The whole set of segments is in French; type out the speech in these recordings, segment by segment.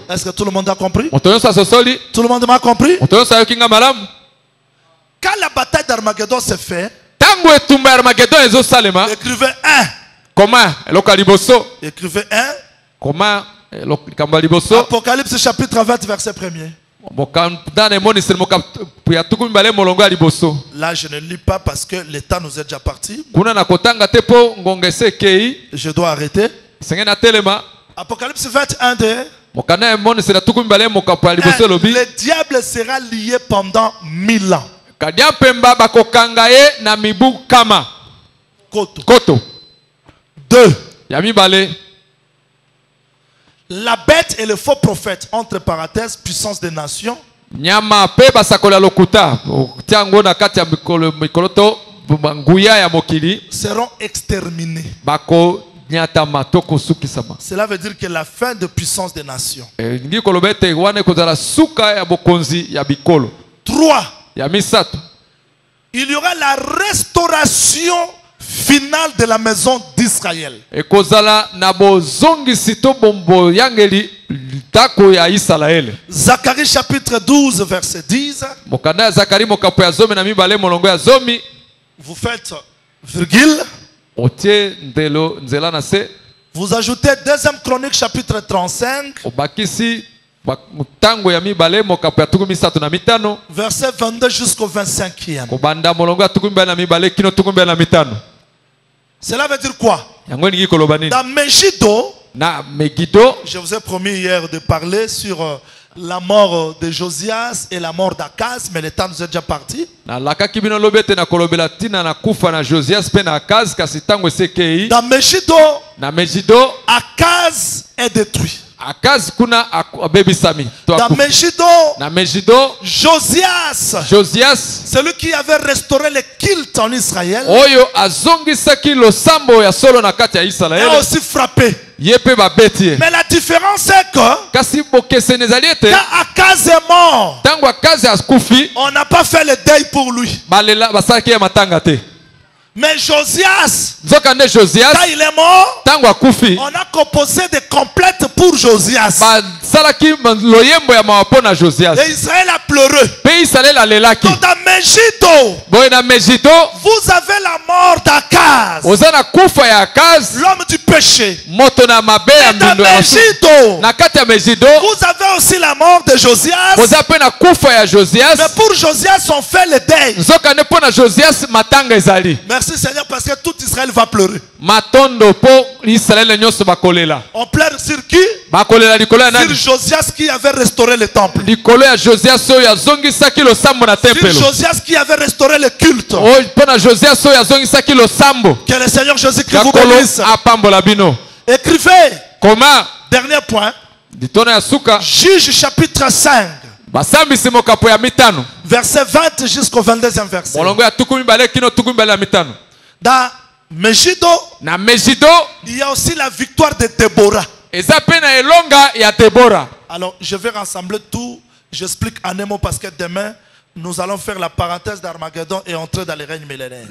Est-ce que tout le monde a compris? Tout le monde m'a compris? Quand la bataille d'Armageddon s'est faite, écrivez 1. Comment? Écrivez 1. Comment? Apocalypse chapitre 20 verset 1er. Là je ne lis pas parce que le temps nous est déjà parti. Je dois arrêter. Apocalypse 21 le diable sera lié pendant 1000 ans. Koto. 2. La bête et le faux prophète, entre parenthèses, puissance des nations, seront exterminés. Cela veut dire que la fin de puissance des nations. 3. Il y aura la restauration finale de la maison d'Israël. Zacharie chapitre 12 verset 10. Vous faites virgule. Vous ajoutez 2e Chronique chapitre 35. Verset 22 jusqu'au 25e. Cela veut dire quoi? Dans Megiddo, je vous ai promis hier de parler sur la mort de Josias et la mort d'Akaz, mais le temps nous est déjà parti. Dans Megiddo, Akaz est détruit. Dans Megiddo, Josias, celui qui avait restauré le culte en Israël, a aussi frappé. Mais la différence est que quand Akaz est mort, on n'a pas fait le deuil pour lui. Mais Josias, quand il est mort, on a composé des complètes pour Josias. Et Israël a pleuré. Donc dans Megiddo, vous avez la mort d'Akaz, l'homme du péché. Et dans Megiddo, vous avez aussi la mort de Josias. Mais pour Josias, on fait le deuil. Merci Seigneur parce que tout Israël va pleurer. On pleure sur qui? Sur Josias qui avait restauré le temple. Sur Josias qui avait restauré le culte. Que le Seigneur Jésus-Christ vous bénisse. Écrivez. Comment? Dernier point. Juge chapitre 5. Verset 20 jusqu'au 22e verset. Dans Megiddo, il y a aussi la victoire de Déborah. Alors, je vais rassembler tout. J'explique en un mot parce que demain, nous allons faire la parenthèse d'Armageddon et entrer dans les règnes millénaires.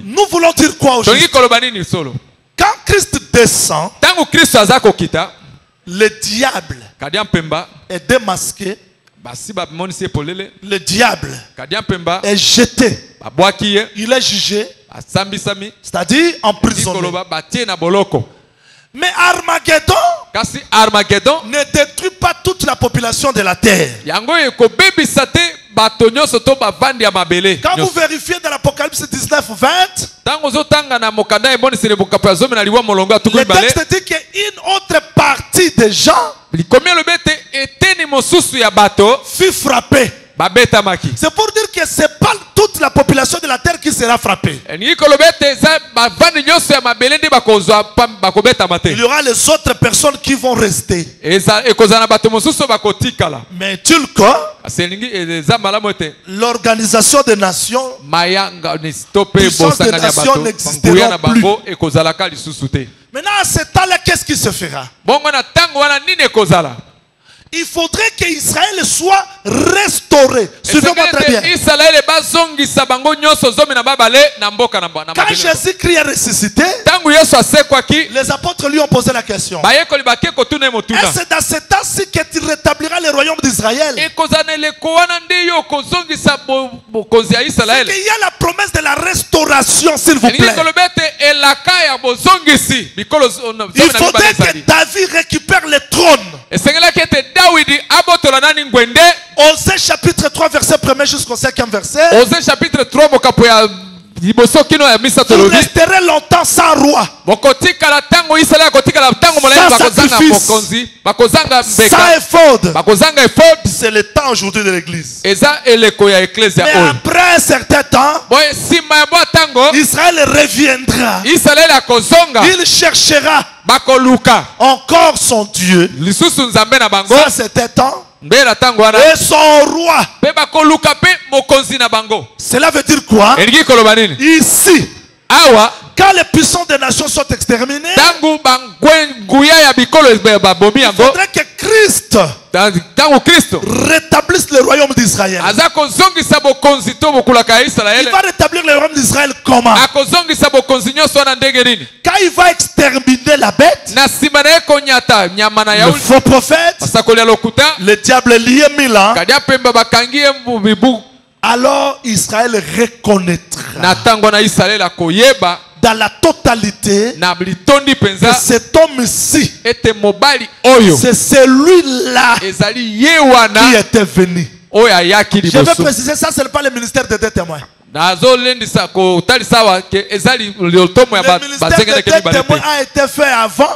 Nous voulons dire quoi aujourd'hui? Quand Christ descend, le diable est démasqué. Le diable est jeté. Il est jugé, c'est-à-dire emprisonné. Mais Armageddon ne détruit pas toute la population de la terre. Quand vous vérifiez dans l'Apocalypse 19:20, le texte dit qu'une autre partie des gens fut frappée. C'est pour dire que ce n'est pas toute la population de la terre qui sera frappée. Il y aura les autres personnes qui vont rester. Mais l'organisation des nations, puissance des nations n'existeront plus. Maintenant à ce temps-là, qu'est-ce qui se fera? il faudrait qu'Israël soit restauré. Suivez-moi très bien. Quand Jésus-Christ est ressuscité, les apôtres lui ont posé la question. Est-ce dans ce temps-ci que tu rétabliras le royaume d'Israël? Il y a la promesse de la restauration, s'il vous plaît. Il faudrait que David récupère le trône. Osée chapitre 3 verset 1 jusqu'au 5e verset. Osée chapitre 3 vous resterez longtemps sans roi, sans sacrifice, sans éphod. C'est le temps aujourd'hui de l'église. Mais après un certain temps, Israël reviendra. Il cherchera encore son Dieu. Ça c'était temps. Et son roi. Cela veut dire quoi? Ici, quand les puissants des nations sont exterminés, il faudrait que Christ rétablisse le royaume d'Israël. Il va rétablir le royaume d'Israël comment? Quand il va exterminer la bête, le faux prophète, le diable lié 1000 ans, alors Israël reconnaîtra dans la totalité que cet homme-ci, c'est celui-là qui était venu. Je vais préciser ça, ce n'est pas le ministère des deux témoins. Le ministère des deux témoins a été fait avant.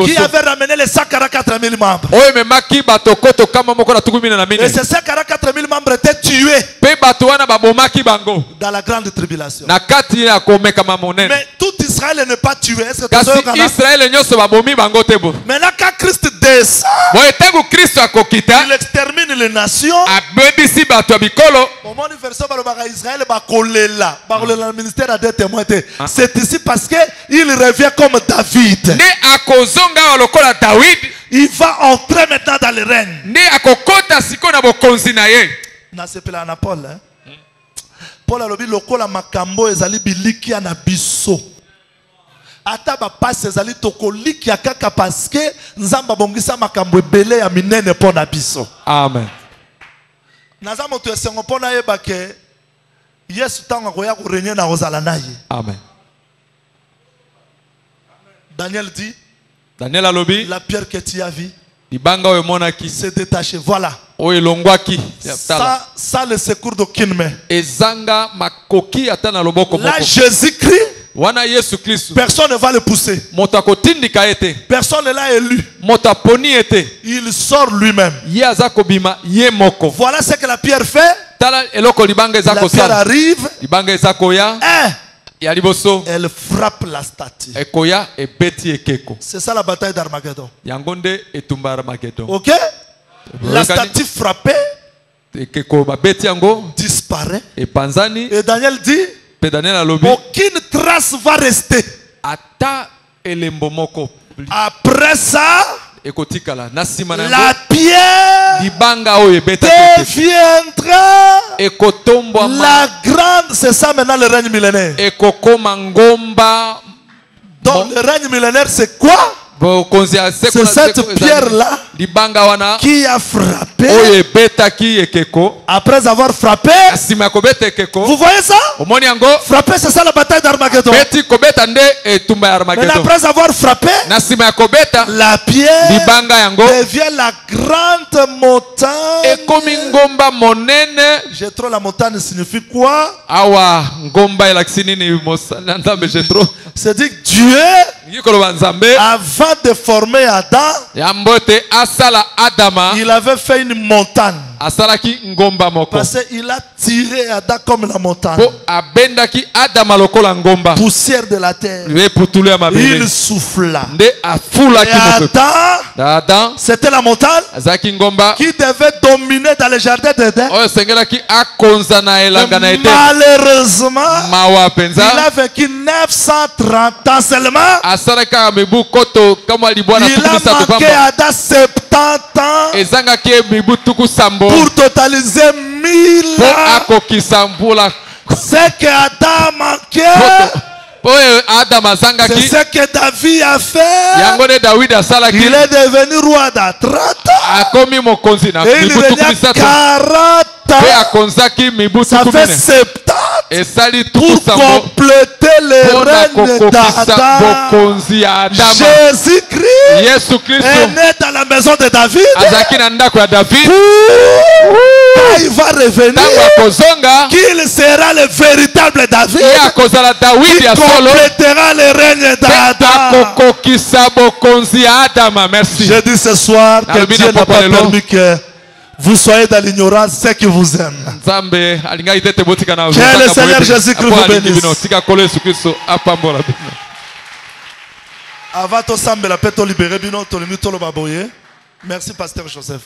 Qui avait ramené les 144 000 membres. Et ces 144 000 membres étaient tués dans la grande tribulation. Mais tout Israël n'est pas tué. Maintenant quand Christ descend, il extermine les nations. C'est ici parce qu'il revient comme David. Il va entrer maintenant dans le règne. Paul a dit lokola makambo ezali biliki na biso. Ata ba passe ezali tokoliki kaka parce que nzamba bongisa makambo ebele ya minene pona biso. Amen. Naza moto esengo pona yeba ke Yesu tanga koya ko régner na ozala naye. Amen. Daniel dit, Daniel alobi, la pierre que tu as vue s'est détachée. Voilà. Ça le secours d'aucune main. Là, Jésus-Christ, personne ne va le pousser. Personne ne l'a élu. Il sort lui-même. Voilà ce que la pierre fait. La pierre arrive. Elle frappe la statue. C'est ça la bataille d'Armageddon. Ok? La statue frappée disparaît. Et Daniel dit, aucune trace va rester. Après ça, la pierre deviendra la grande. C'est ça maintenant le règne millénaire. Donc le règne millénaire c'est quoi? C'est cette pierre-là qui a frappé. Après avoir frappé, vous voyez ça? Frapper, c'est ça la bataille d'Armageddon. Mais après avoir frappé, la pierre devient la grande montagne. J'ai trop, la montagne signifie quoi? C'est dit que Dieu, avant de former Adam, il avait fait une montagne. asalaki ngomba moko parce qu'il a tiré Adam comme la montagne, po abendaki Adama lokola ngomba poussière de la terre. Il souffla nde afulaki et Adam c'était la montagne azaki ngomba qui devait dominer dans le jardin d'Éden. oyo sengelaki akonza na elanga na Eden. Malheureusement mawa penza il a vécu 930 ans seulement. asalaka mibu koto kama libwana Il a manqué Adam 70 ans ezangaki mibu tuku sambo pour totaliser 1000 ans. akokisa mbula Ce que Adam manquait, c'est ce que David a fait. Il est devenu roi dans 30 ans. Et il devient 40 ans. Ça fait 70 pour compléter le règne d'Adam. Jésus-Christ est né dans la maison de David. Il va revenir, qu'il sera le véritable David, qui complétera le règne d'Adam. Je dis ce soir que Dieu n'a pas permis que vous soyez dans l'ignorance, c'est qui vous aime. Que le Seigneur Jésus-Christ vous bénisse. Avant de s'embêter, la paix te libérer, merci Pasteur Joseph.